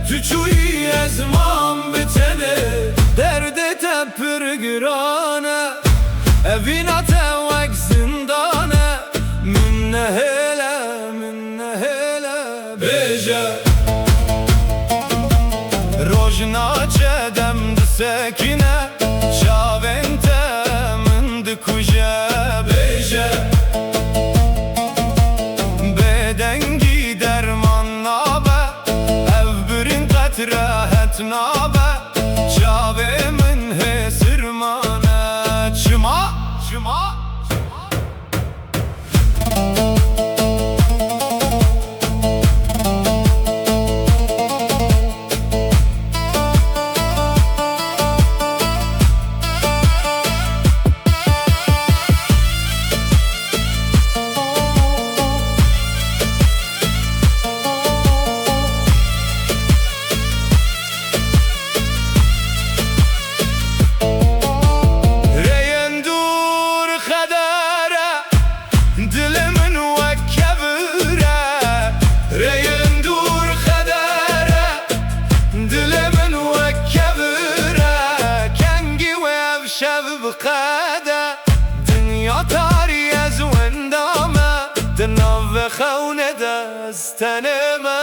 تچوی از من بتنه درد تپر گرانه اوینا توک زندانه من هلا بیجه روژنا چدم دسکینه شاوین تمن دکوژه بیجه بدنگی درمان نابه ev birin qatra hatnabe çave min hesirmane çima شب بقاده دنیا تاری از وندامه دنو خونه دستنمه